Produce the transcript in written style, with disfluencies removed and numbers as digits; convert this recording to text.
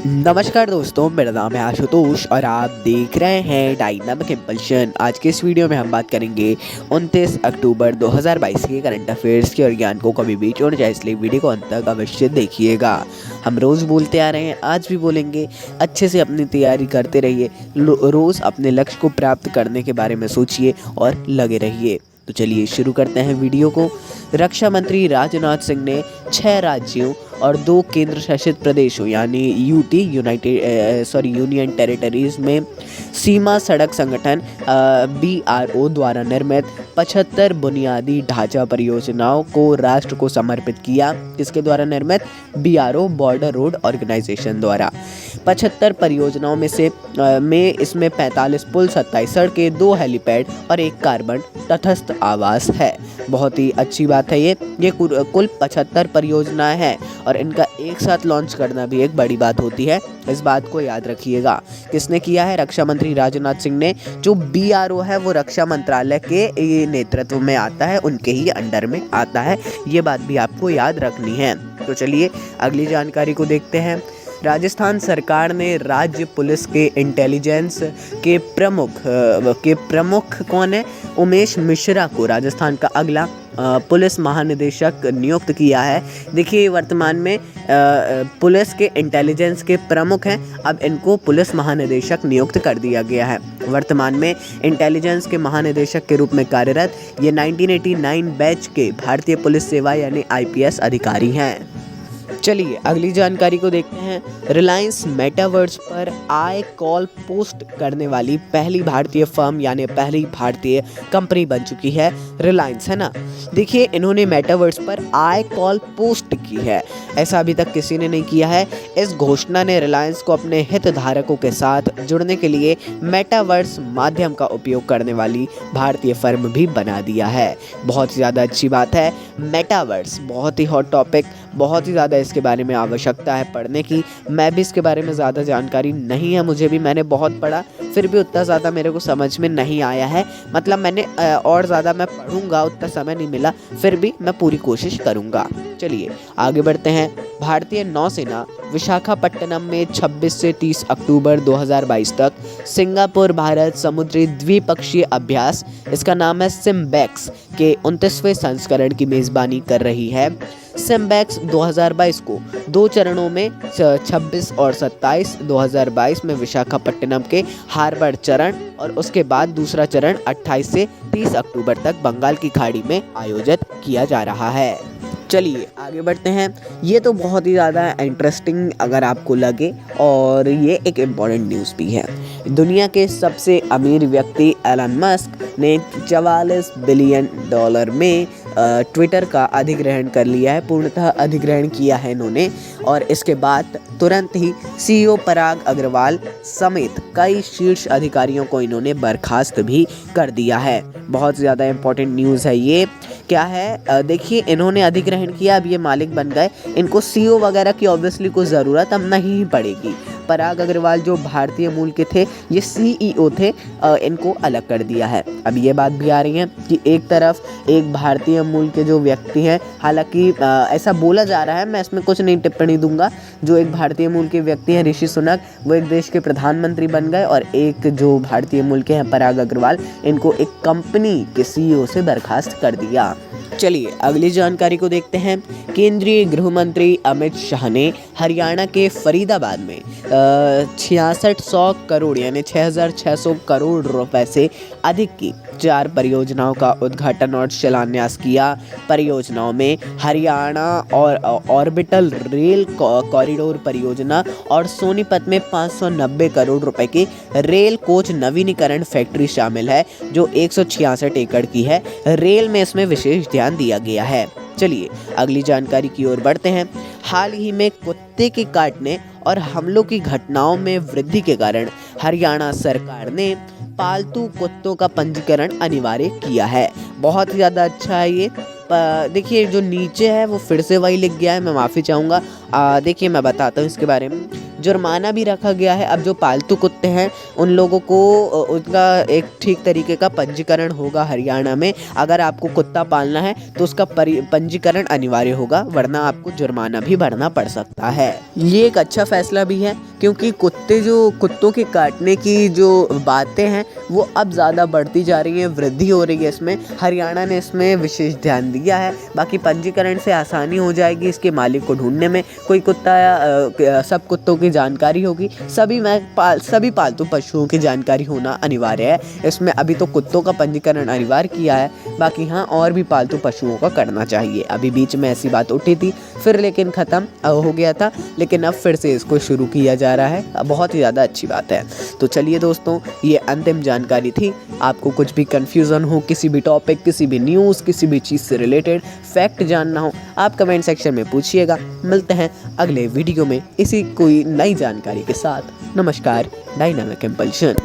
नमस्कार दोस्तों, मेरा नाम है आशुतोष और आप देख रहे हैं डायनामिक इम्पल्शन। आज के इस वीडियो में हम बात करेंगे 29 अक्टूबर 2022 के करंट अफेयर्स के और ज्ञान को कभी भी छोड़ जाए, इसलिए वीडियो को अंत तक अवश्य देखिएगा। हम रोज़ बोलते आ रहे हैं, आज भी बोलेंगे। अच्छे से अपनी तैयारी करते रहिए, रोज़ अपने लक्ष्य को प्राप्त करने के बारे में सोचिए और लगे रहिए। तो चलिए शुरू करते हैं वीडियो को। रक्षा मंत्री राजनाथ सिंह ने 6 राज्यों और 2 केंद्र शासित प्रदेशों यानी यूनियन टेरिटरीज में सीमा सड़क संगठन BRO द्वारा निर्मित 75 बुनियादी ढांचा परियोजनाओं को राष्ट्र को समर्पित किया। किसके द्वारा निर्मित? BRO बॉर्डर रोड ऑर्गेनाइजेशन द्वारा। 75 परियोजनाओं में इसमें 45 पुल, 27 सड़कें, 2 हेलीपैड और 1 कार्बन तटस्थ आवास है। बहुत ही अच्छी बात है। ये कुल 75 परियोजनाएं हैं और इनका एक साथ लॉन्च करना भी एक बड़ी बात होती है। इस बात को याद रखिएगा। किसने किया है? रक्षा मंत्री राजनाथ सिंह ने। जो BRO है वो रक्षा मंत्रालय के नेतृत्व में आता है, उनके ही अंडर में आता है। ये बात भी आपको याद रखनी है। तो चलिए अगली जानकारी को देखते हैं। राजस्थान सरकार ने राज्य पुलिस के इंटेलिजेंस के प्रमुख कौन है? उमेश मिश्रा को राजस्थान का अगला पुलिस महानिदेशक नियुक्त किया है। देखिए वर्तमान में पुलिस के इंटेलिजेंस के प्रमुख हैं, अब इनको पुलिस महानिदेशक नियुक्त कर दिया गया है। वर्तमान में इंटेलिजेंस के महानिदेशक के रूप में कार्यरत ये 1989 बैच के भारतीय पुलिस सेवा यानी IPS अधिकारी हैं। चलिए अगली जानकारी को देखते हैं। रिलायंस मेटावर्स पर आई कॉल पोस्ट करने वाली पहली भारतीय फर्म यानी पहली भारतीय कंपनी बन चुकी है रिलायंस, है ना। देखिए इन्होंने मेटावर्स पर आई कॉल पोस्ट की है, ऐसा अभी तक किसी ने नहीं किया है। इस घोषणा ने रिलायंस को अपने हितधारकों के साथ जुड़ने के लिए मेटावर्स माध्यम का उपयोग करने वाली भारतीय फर्म भी बना दिया है। बहुत ही ज़्यादा अच्छी बात है। मेटावर्स बहुत ही हॉट टॉपिक, बहुत ही ज़्यादा इसके बारे में आवश्यकता है पढ़ने की। मैं भी इसके बारे में ज़्यादा जानकारी नहीं है, मुझे भी, मैंने बहुत पढ़ा, फिर भी उतना ज़्यादा मेरे को समझ में नहीं आया है। मतलब मैंने और ज़्यादा मैं पढ़ूंगा, उतना समय नहीं मिला, फिर भी मैं पूरी कोशिश करूंगा। चलिए आगे बढ़ते हैं। भारतीय नौसेना विशाखापट्टनम में 26 से 30 अक्टूबर 2022 तक सिंगापुर भारत समुद्री द्विपक्षीय अभ्यास, इसका नाम है सिम्बैक्स, के 29वें संस्करण की मेज़बानी कर रही है। सिम्बैक्स 2022 को 2 चरणों में 26 और 27 2022 में विशाखापट्टनम के हार्बर चरण और उसके बाद दूसरा चरण 28 से 30 अक्टूबर तक बंगाल की खाड़ी में आयोजित किया जा रहा है। चलिए आगे बढ़ते हैं। ये तो बहुत ही ज़्यादा इंटरेस्टिंग अगर आपको लगे, और ये एक इम्पॉर्टेंट न्यूज़ भी है। दुनिया के सबसे अमीर व्यक्ति एलन मस्क ने $44 बिलियन में ट्विटर का अधिग्रहण कर लिया है, पूर्णतः अधिग्रहण किया है इन्होंने। और इसके बाद तुरंत ही CEO पराग अग्रवाल समेत कई शीर्ष अधिकारियों को इन्होंने बर्खास्त भी कर दिया है। बहुत ज़्यादा इम्पोर्टेंट न्यूज़ है ये। क्या है? देखिए इन्होंने अधिग्रहण किया, अब ये मालिक बन गए। इनको CEO वगैरह की ऑब्वियसली कोई ज़रूरत अब नहीं ही पड़ेगी। पराग अग्रवाल जो भारतीय मूल के थे, ये CEO थे, इनको अलग कर दिया है। अब ये बात भी आ रही है कि एक तरफ एक भारतीय मूल के जो व्यक्ति हैं, हालांकि ऐसा बोला जा रहा है, मैं इसमें कुछ नहीं टिप्पणी दूंगा, जो एक भारतीय मूल के व्यक्ति हैं ऋषि सुनक, वो एक देश के प्रधानमंत्री बन गए, और एक जो भारतीय मूल के हैं पराग अग्रवाल, इनको एक कंपनी के CEO से बर्खास्त कर दिया। चलिए अगली जानकारी को देखते हैं। केंद्रीय गृह मंत्री अमित शाह ने हरियाणा के फरीदाबाद में 6600 करोड़ यानी 6600 करोड़ रुपए से अधिक की 4 परियोजनाओं का उद्घाटन और शिलान्यास किया। परियोजनाओं में हरियाणा और ऑर्बिटल रेल कॉरिडोर परियोजना और सोनीपत में 590 करोड़ रुपए की रेल कोच नवीनीकरण फैक्ट्री शामिल है, जो 166 एकड़ की है। रेल में इसमें विशेष ध्यान दिया गया है। चलिए अगली जानकारी की ओर बढ़ते हैं। हाल ही में कुत्ते के काटने और हमलों की घटनाओं में वृद्धि के कारण हरियाणा सरकार ने पालतू कुत्तों का पंजीकरण अनिवार्य किया है। बहुत ही ज़्यादा अच्छा है ये। देखिए जो नीचे है वो फिर से वही लिख गया है, मैं माफ़ी चाहूँगा। देखिए मैं बताता हूँ इसके बारे में। जुर्माना भी रखा गया है। अब जो पालतू कुत्ते हैं उन लोगों को उनका एक ठीक तरीके का पंजीकरण होगा हरियाणा में। अगर आपको कुत्ता पालना है तो उसका पंजीकरण अनिवार्य होगा, वरना आपको जुर्माना भी भरना पड़ सकता है। ये एक अच्छा फैसला भी है क्योंकि कुत्तों के काटने की जो बातें हैं वो अब ज़्यादा बढ़ती जा रही हैं, वृद्धि हो रही है इसमें। हरियाणा ने इसमें विशेष ध्यान दिया है। बाकी पंजीकरण से आसानी हो जाएगी इसके मालिक को ढूंढने में। कोई कुत्ता या सब कुत्तों की जानकारी होगी, सभी पालतू पशुओं की जानकारी होना अनिवार्य है इसमें। अभी तो कुत्तों का पंजीकरण अनिवार्य किया है, बाकी हाँ और भी पालतू पशुओं का करना चाहिए। अभी बीच में ऐसी बात उठी थी, फिर लेकिन ख़त्म हो गया था, लेकिन अब फिर से इसको शुरू किया जा रहा है। बहुत ही ज़्यादा अच्छी बात है। तो चलिए दोस्तों, ये अंतिम जानकारी थी। आपको कुछ भी कन्फ्यूज़न हो, किसी भी टॉपिक, किसी भी न्यूज़, किसी भी चीज़ से रिलेटेड फैक्ट जानना हो, आप कमेंट सेक्शन में पूछिएगा। मिलते हैं अगले वीडियो में इसी कोई नई जानकारी के साथ। नमस्कार, डायनामिक इम्पल्शन।